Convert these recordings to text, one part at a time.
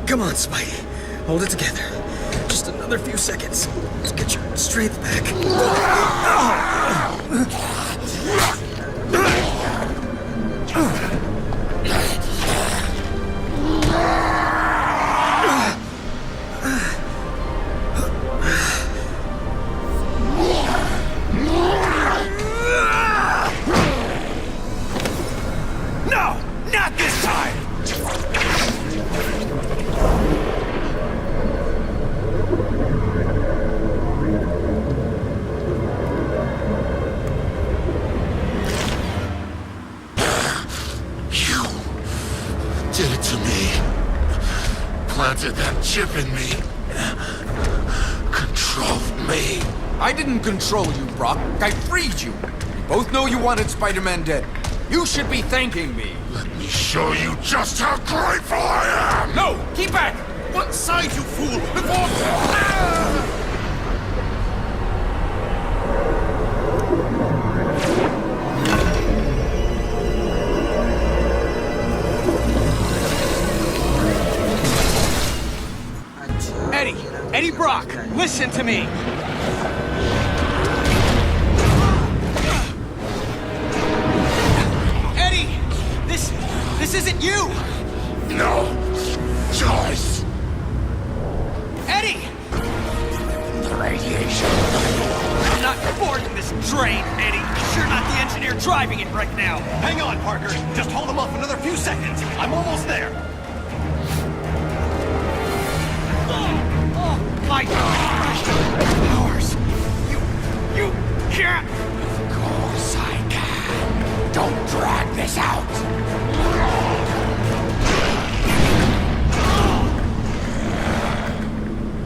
Come on, Spidey. Hold it together. Just another few seconds to get your strength back. No! Not this time! Did it to me. Planted that chip in me. Controlled me. I didn't control you, Brock. I freed you. We both know you wanted Spider-Man dead. You should be thanking me. Let me show you just how grateful I am! No! Keep back! One side, you fool! Before... Eddie Brock, listen to me! Eddie! This isn't you! No choice. Eddie! The radiation. I'm not boarding this train, Eddie. You're not the engineer driving it right now. Hang on, Parker. Just hold him off another few seconds. I'm almost there. My powers! You can't! Of course I can. Don't drag this out.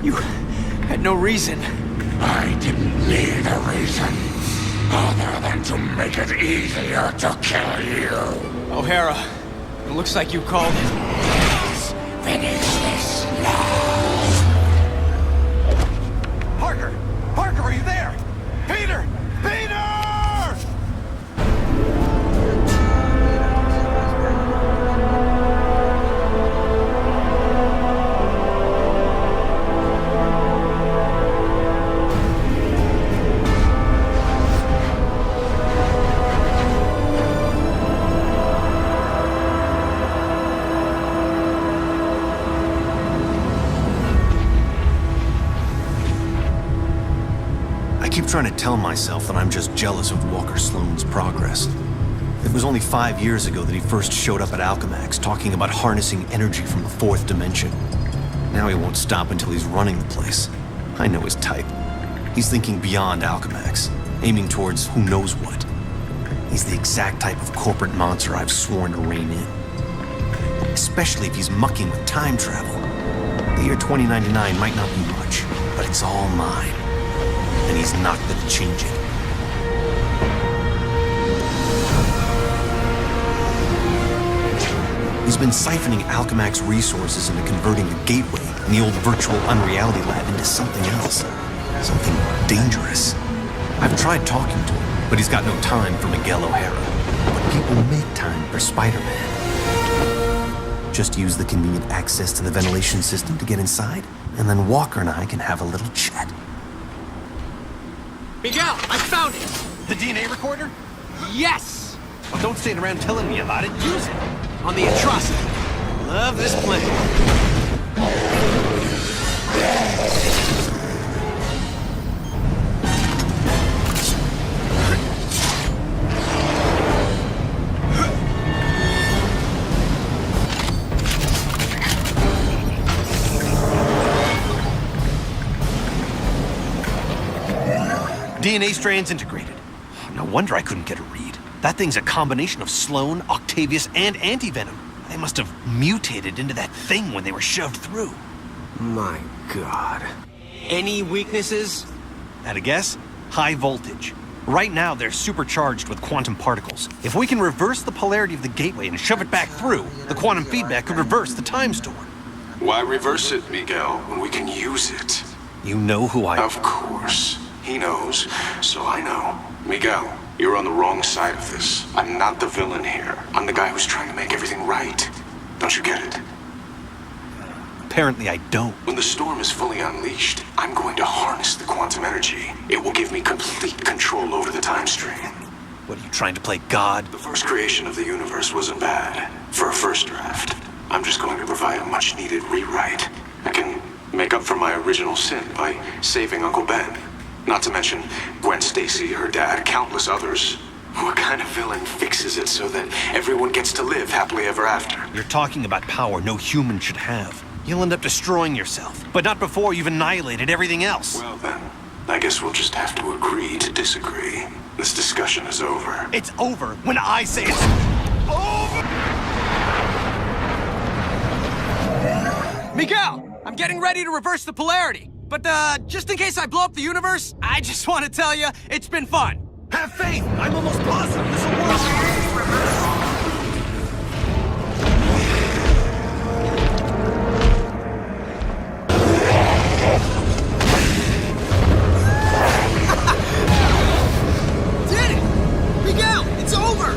You had no reason. I didn't need a reason other than to make it easier to kill you. O'Hara, it looks like you called it. Finish this now. Parker, are you there? Peter! Peter! I keep trying to tell myself that I'm just jealous of Walker Sloane's progress. It was only 5 years ago that he first showed up at Alchemax talking about harnessing energy from the fourth dimension. Now he won't stop until he's running the place. I know his type. He's thinking beyond Alchemax, aiming towards who knows what. He's the exact type of corporate monster I've sworn to rein in. Especially if he's mucking with time travel. The year 2099 might not be much, but it's all mine. And he's not gonna change it. He's been siphoning Alchemax resources into converting the Gateway and the old virtual unreality lab into something else. Something dangerous. I've tried talking to him, but he's got no time for Miguel O'Hara. But people make time for Spider-Man. Just use the convenient access to the ventilation system to get inside, and then Walker and I can have a little chat. Miguel, I found it! The DNA recorder? Yes! Well, don't stand around telling me about it. Use it! On the Atrocity. Love this plan. DNA strands integrated. No wonder I couldn't get a read. That thing's a combination of Sloane, Octavius, and Anti-Venom. They must have mutated into that thing when they were shoved through. My God. Any weaknesses? At a guess? High voltage. Right now, they're supercharged with quantum particles. If we can reverse the polarity of the gateway and shove it back through, the quantum feedback could reverse the time storm. Why reverse it, Miguel, when we can use it? You know who I... Of course. He knows, so I know. Miguel, you're on the wrong side of this. I'm not the villain here. I'm the guy who's trying to make everything right. Don't you get it? apparently I don't. When the storm is fully unleashed, I'm going to harness the quantum energy. It will give me complete control over the time stream. What, are you trying to play God? The first creation of the universe wasn't bad for a first draft. I'm just going to provide a much-needed rewrite. I can make up for my original sin by saving Uncle Ben. Not to mention Gwen Stacy, her dad, countless others. What kind of villain fixes it so that everyone gets to live happily ever after? You're talking about power no human should have. You'll end up destroying yourself, but not before you've annihilated everything else. Well then, I guess we'll just have to agree to disagree. This discussion is over. It's over when I say it's over! Miguel, I'm getting ready to reverse the polarity. But, just in case I blow up the universe, I just want to tell you, it's been fun. Have faith! I'm almost positive this will work! Did it! Miguel, it's over!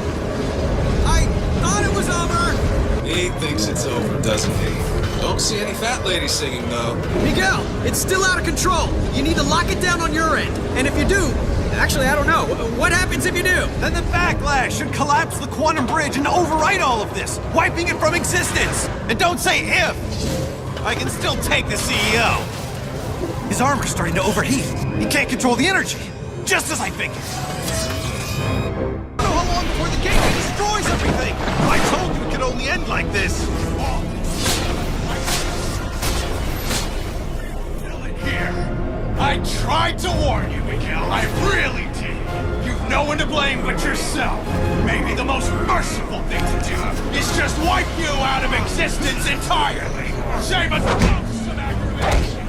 I thought it was over! He thinks it's over, doesn't he? Don't see any fat ladies singing, though. Miguel, it's still out of control. You need to lock it down on your end. And if you do, actually, I don't know. What happens if you do? Then the backlash should collapse the quantum bridge and overwrite all of this, wiping it from existence. And don't say if. I can still take the CEO. His armor's starting to overheat. He can't control the energy, just as I figured. I don't know how long before the game destroys everything. I told you it could only end like this. I tried to warn you, Miguel. I really did. You've no one to blame but yourself. Maybe the most merciful thing to do is just wipe you out of existence entirely. Save us both some aggravation.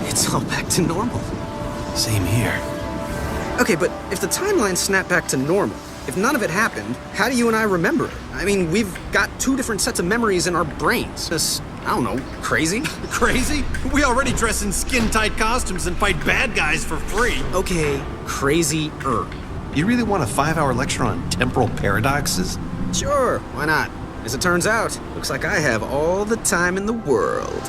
It's all back to normal. Same here. Okay, but if the timeline snapped back to normal, if none of it happened, how do you and I remember it? I mean, we've got two different sets of memories in our brains. This, I don't know, crazy? Crazy? We already dress in skin-tight costumes and fight bad guys for free. Okay, crazy-er. You really want a 5-hour lecture on temporal paradoxes? Sure, why not? As it turns out, looks like I have all the time in the world.